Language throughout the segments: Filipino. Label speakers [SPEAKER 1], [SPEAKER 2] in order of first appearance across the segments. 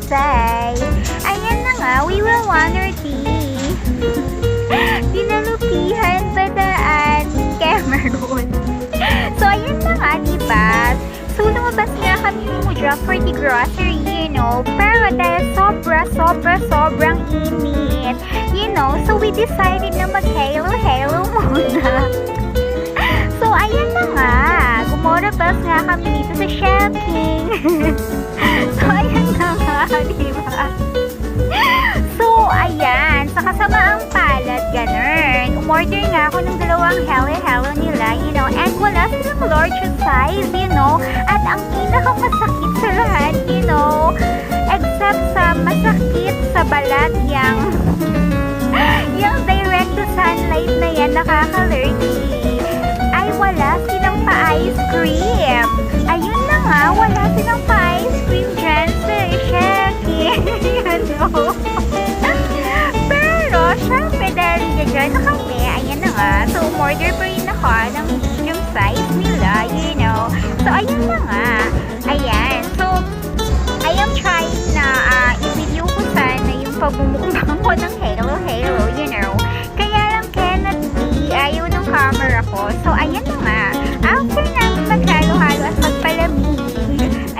[SPEAKER 1] say. Ayan na nga, we will wonder dinalupihan Bataan Cameroon. So, ayan na nga, diba? So, lumabas nga kami ni Mudra for the grocery, pero dahil sobrang init, so we decided na mag-halo muna. So, ayan na nga, gumorabas nga kami dito sa Shopping. So, ayan na nga, diba? So, ayan, sa kasamaang palad, ganun. Umorder nga ako ng dalawang hello nila, and wala silang large size, at ang pinakamasakit sa lahat, except sa masakit sa balat, yung direct to sunlight na yan, nakaka-allergy, ay wala silang pa-ice cream. Ayun na nga, wala silang pa-ice cream dyan sa Shopping. Pero, syempre, dahil dyan na kami, ayan na nga, so umorder pa rin ako ng medium size nila, So, ayan na nga, ayan, so, I am trying na i-video ko sana yung pagmumukbang ko ng halo, kaya lang cannot be, ayaw ng camera ko, so, ayan na nga, after namin maghalo-halo at magpalamig,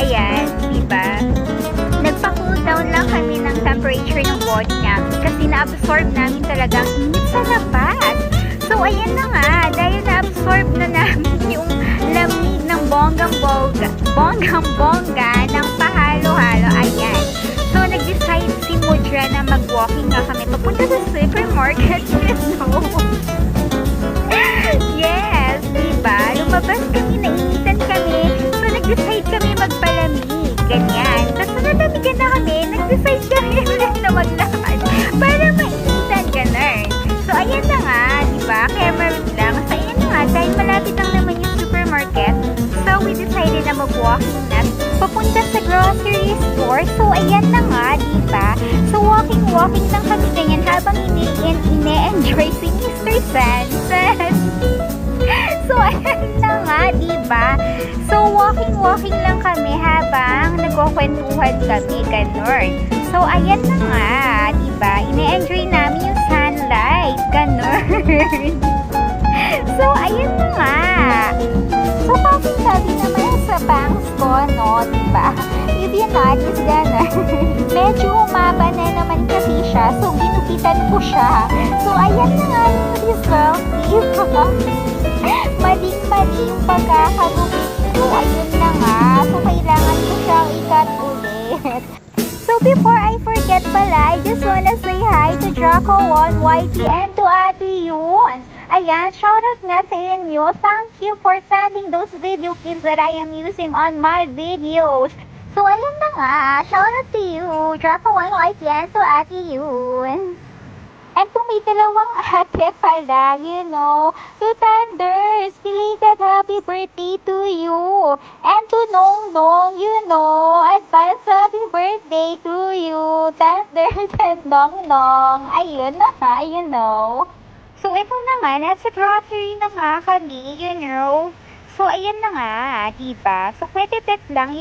[SPEAKER 1] ayan, diba? Nagpa-cool down lang kami ng temperature ng body namin kasi na-absorb namin talaga ang init sa labas. So, ayan na nga, dahil na-absorb na namin yung lamig ng bonggang-bongga ng pahalo-halo, ayan. So, nag-decide si Mudra na mag-walking nga kami papunta sa supermarket, Yes, diba? Lumabas kami, nainitan kami, so nag-decide kami magpalamig, ganyan. Tapos nalamigan na kami, nag-decide kami ulit na maglakad para mainitan, ganun. So, ayan na nga, diba? Kaya meron lang. So, ayan na nga, dahil malapit lang naman yung supermarket, so we decided na mag-walking na papunta sa grocery store. So, ayan na nga, diba? So, walking lang kami ganyan habang ine-enjoy si Mr. Sansan. So, ayan na nga, diba? So, walking lang kami habang nagkukwentuhan kami, ganun. So, ayan na nga, diba? Ine-enjoy namin yung sunlight, ganun. So, ayan na nga. So, sabi naman sa bangs ko, diba? If you notice, ganun. Medyo humaba na naman kasi siya, so ginupitan ko siya. So, ayan na nga yung result, diba? Maling-mali yung pagkakagupit ko. Ayun na nga. So, kailangan ko siyang ikat ulit. So, before I forget pala, I just wanna say hi to Draco1, YT, and to Ate Yun. Ayan, shoutout nga sa inyo. Thank you for sending those video clips that I am using on my videos. So, ayun na nga. Shoutout to you, Draco1, YT, and to Ate Yun. And kung may dalawang ate pala, to Thunders, belated happy birthday to you. And to Nong, advance happy birthday to you, Thunders and Nong. Ayun na nga, So, ito na nga, nasa grocery na nga kami, So, ayan na nga, diba? So, pwede lang,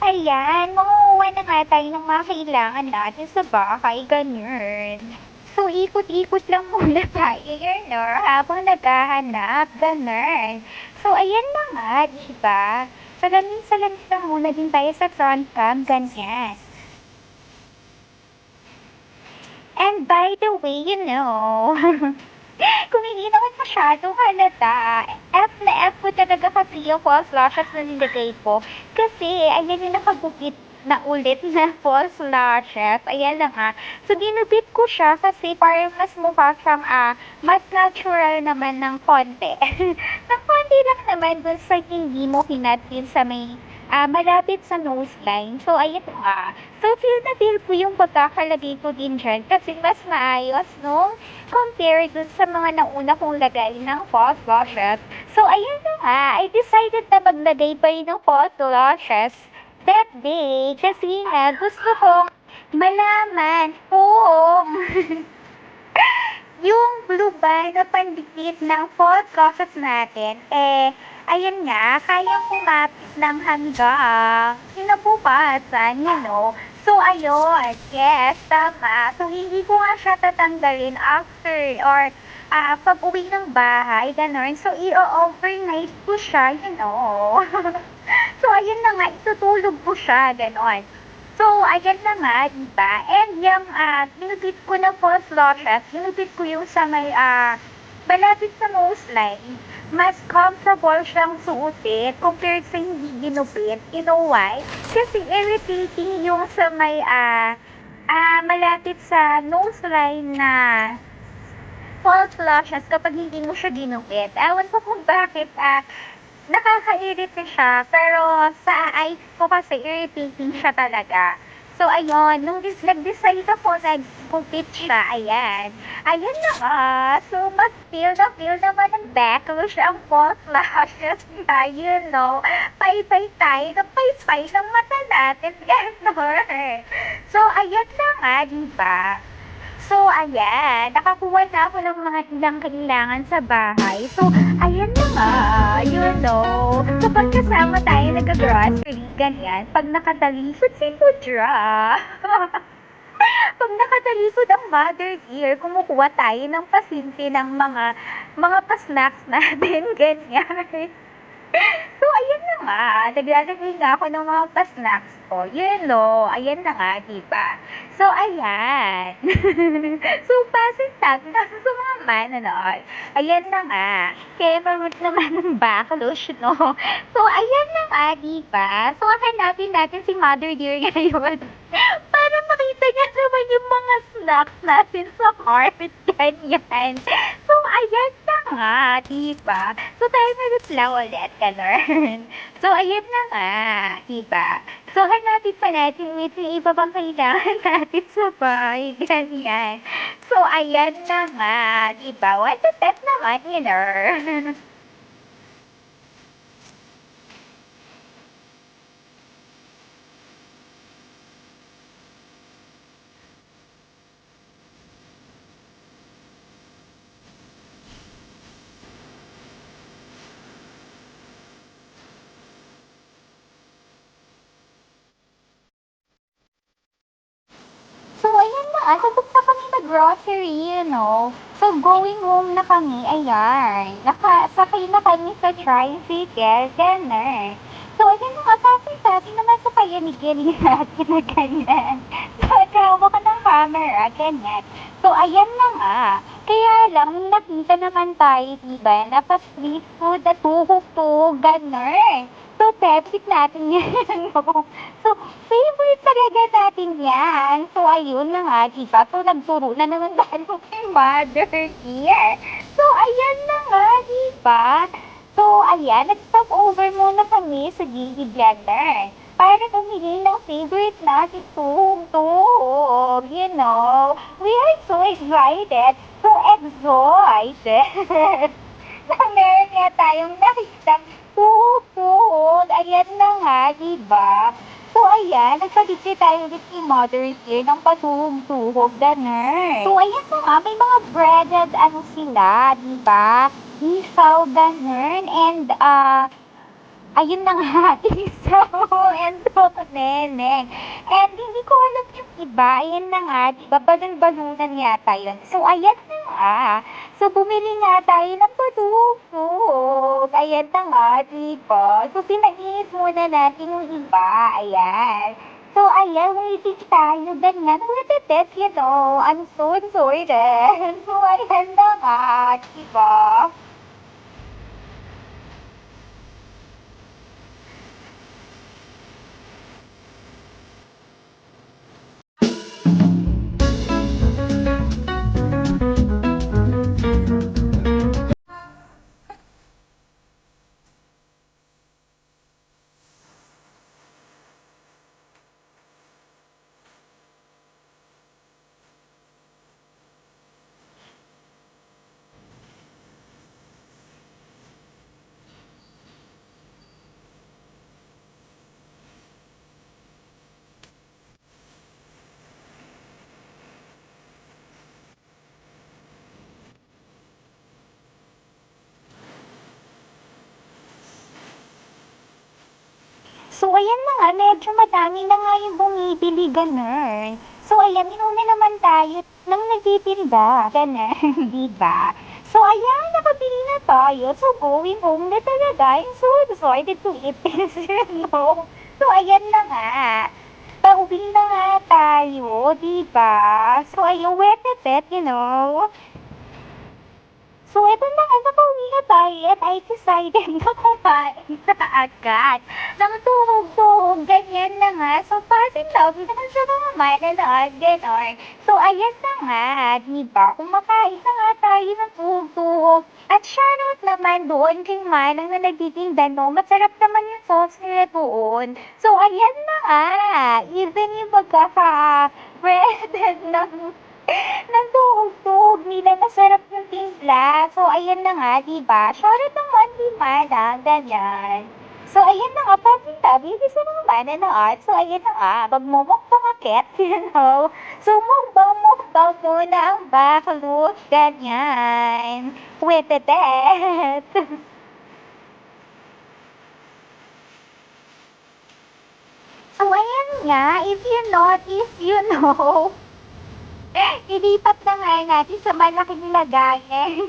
[SPEAKER 1] Ayan, manguha na nga tayo ng mga kailangan natin sa bahay, ganyan. So, ikot-ikot lang muna tayo, habang naghahanap, ganyan. So, ayan na nga, diba? Salamin lang muna din tayo sa front cam, ganyan. And by the way, kung hindi naman masyadong halata, F na F ko talaga kasi yung false lashes na nilagay ko. Kasi, ayan yung nakagupit na ulit na false lashes. Ayan lang ha. So, ginupit ko siya kasi parang mas mukha siyang mas natural naman ng konti. Ng konti lang naman dun sa hindi mo hinatin sa may malapit sa nose line. So, ayun nga. So, feel ko yung pagkakalagay ko din dyan kasi mas maayos, compared dun sa mga nauna kong lagay ng false lashes. So, ayun na nga. I decided na maglagay pa rin ng false lashes that day kasi gusto kong malaman kung yung blue bar na pandikit ng false lashes natin, Ayan nga, kayang kumapit ng hanggang kinabukasan, you know. So, ayun, yes, tama. So, hindi ko nga siya tatanggalin after or pag-uwi ng bahay, gano'n. So, i-overnight ko siya, you know. So, ayun na nga, itutulog ko siya, gano'n. So, ayan na nga, diba? And yung ginupit ko na false lashes, ginupit ko yung sa may malapit sa nose line. Mas comfortable siyang suotin compared sa hindi ginupit. You know why? Kasi irritating yung sa may malapit sa nose line na false lashes kapag hindi mo siya ginupit. Ewan ko kung bakit nakakairita siya, pero sa eyes ko kasi irritating siya talaga. So, ayun, nung nag-decide ako, nag-gupit siya, ayan. Ayan na nga. So, mas feel naman ng backlash ang false lashes na, you know. Pay-pay tayo, napay-pay ng mata natin, gano'n. So, ayan na nga, diba? So, ayan, nakakuha na ako ng mga ilang kailangan sa bahay. So, ayan na nga, you know. Kapag kasama tayo nag-grocery, ganyan, pag nakatalikod si Pudra. Pag nakatalikod ang mother dear, kumukuha tayo ng pasimple ng mga pa-snacks natin, ganyan. So, ayan na nga, naglalagay nga ako ng mga pa-snacks ko. Yelo, ayan na nga, diba? So, ayan. So, passing tag, nasa sumama na noon. Ayan na nga. Kaya marunod naman ng backlash, no? So, ayan na nga, diba? So, hanapin natin si Mother Dear ngayon. Para makita niya naman yung mga snacks natin sa carpet, ganyan. So, ayan na nga, diba? So, tayo mag-reply ulit, ganun. So, ayan na nga, diba? So, hanapin pa natin with yung iba pang kailangan natin sa bahay, ganyan. So, ayan na nga, diba? What the heck naman, you know? So, ayan na, tapos na kami mag-grocery, you know. So, going home na kami, ayan. Sakay na kami sa tricycle, ganun. So, ayan na nga, sabi naman sa payanig-yanig natin na ganyan. So, trawa ka ng camera, ganyan. So, ayan na nga. Kaya lang, nakita naman tayo, diba, na pa-street food at tuhog-tuhog, ganun. So, Pepsi natin yan. So, favorite talaga natin yan. So, ayun na nga, diba? So, nagturo na naman tayo kay Mother here. So, ayan na nga, diba? So, ayan, nag-stop over muna kami sa Gigi Blender para bumili ng favorite natin tug-tug. You know, we are so excited, so excited. Na meron nga tayong nakita tug-tug. Ayan na nga, diba? So, ayan, nagpabigay tayo ulit kay Mother here ng patuhog-tuhog, ganun. So, ayan na nga, may mga breaded ano sila, diba? Isaw, ganun. And, ayun na nga, isaw and neneng. And hindi ko alam yung iba, ayan na nga, diba? Balon-balunan yata yun. So, ayan na nga. So, bumili nga tayo ng patugtog. Ayan na nga, diba? So, pinainit muna natin yung iba. Ayan. So, ayan, waiting tayo. Ganyan. Nagtitet, you know. I'm so excited. So, ayan na nga, diba? So, ayan na nga, medyo madami na nga yung bumibili, ganun. So, ayan, inuna naman tayo ng nagtitinda, ganun, di ba? So, ayan, nakabili na tayo. So, going home na talaga. I'm so excited to eat this, you know? So, ayan na nga. Pauwi na nga tayo, di ba? So, ayun, wet na pet, you know? So, eto na nga, nakauwi na tayo at I decided na kumain na agad. Nang tuhog-tuhog, ganyan na nga. So, passing love, naman siya kumain na gano'n. So, ayan na nga, diba? Kumakain na nga tayo ng tuhog-tuhog. At shoutout naman doon kay Manang na nagtitinda, no? Masarap naman yung sauce nila doon. So, ayan na nga. Even yung pagkaka-breaded ng tuhog-tuhog nila, masarap yung timpla. So, ayan na nga, diba? Shoutout naman kay Manang, ganyan. So, ayan na nga, patinta, bibis na naman na art. So, ayan na nga, magmumukbang akit, you know. So, mukbang muna ang baklot, ganyan. With the death. So, ayan nga, if you notice, you know, ilipat na nga natin sa malaking lagayan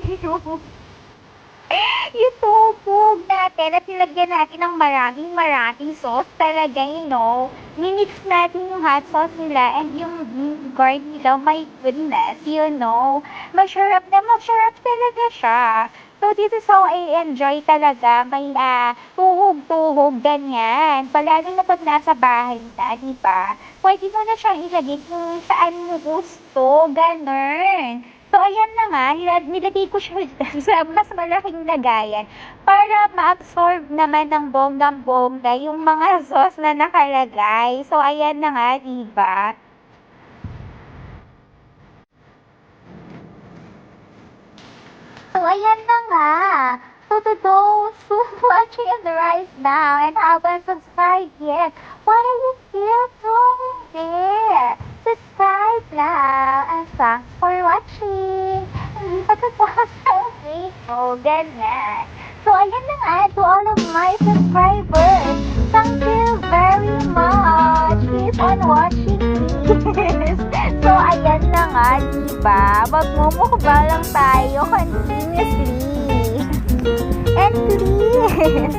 [SPEAKER 1] yung tuhog natin at nilagyan natin ng maraming sauce talaga, you know. Minix natin yung hot sauce nila and yung vinegar nila, my goodness, you know. Masarap talaga siya. So, this is how I enjoy talaga may tuhog-tuhog, ganyan. Palalo na pag nasa bahay na, di ba? Pwede mo na siyang ilagay kung saan mo gusto, ganun. So, ayan na nga, nilagay ko siya sa mas malaking lagayan para ma-absorb naman ng bonggang-bongga yung mga sauce na nakalagay. So, ayan na nga, diba? So, ayan na nga. So, to those who watching on the right now and haven't subscribed yet, what are you still doing there? Subscribe now and thanks for watching. Hindi pa tapos ang video, ganyan. So, ayan na nga to all of my subscribers. Thank you very much. Keep on watching this. So, ayan na nga, diba? Magmumukbang lang tayo continuously. And please,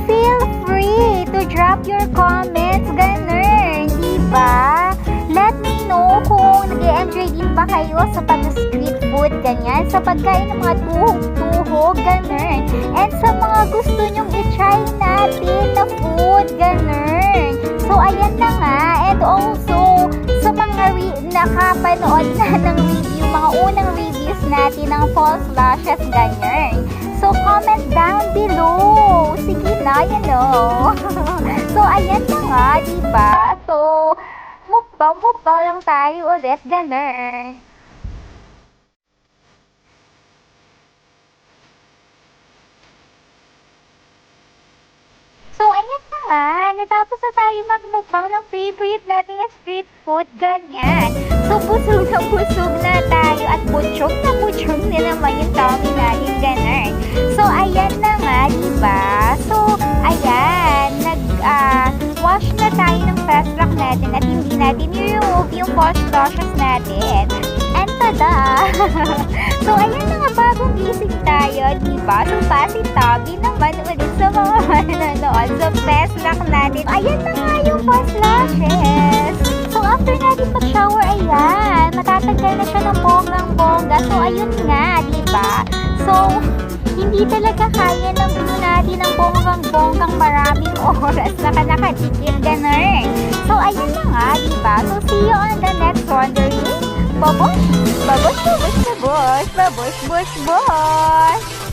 [SPEAKER 1] feel free to drop your comments, ganun, diba? Let me know kung nag-e-enjoy din ba kayo sa pag-street food, ganyan, sa pagkain ng mga tuhog-tuhog, ganun. And sa mga gusto nyong i-try natin na food, ganun. So, ayan na nga. And also, sa mga nakapanood na ng review, mga unang reviews natin ng false lashes, ganyan. So, comment down below. Sige na, you know. So, ayan na nga, diba? So, mukbang lang tayo ulit, ganun. So, ayan na nga. Natapos na tayo magmukbang ng favorite natin na street food, ganyan. So, busog na tayo at butsyog na naman yung tummy natin, ganun. So, ayan na nga, diba? So, ayan, wash na tayo ng face lock natin at hindi natin i-remove yung false lashes natin. And tada! So, ayan na nga, bagong gising tayo, diba? So, pasitabi naman ulit sa mga manonood sa face lock natin. Ayan na nga yung false lashes. So, after natin mag-shower, ayan, matatanggal na siya ng bonggang-bongga. So, ayun nga, diba? So, hindi talaga kaya ng gulo natin ng bonggang-bonggang maraming oras na nakadikit, ganun. So, ayun na nga, diba? So, see you on the next wondering. Babush, babush, babush, babush, babush, babush, babush.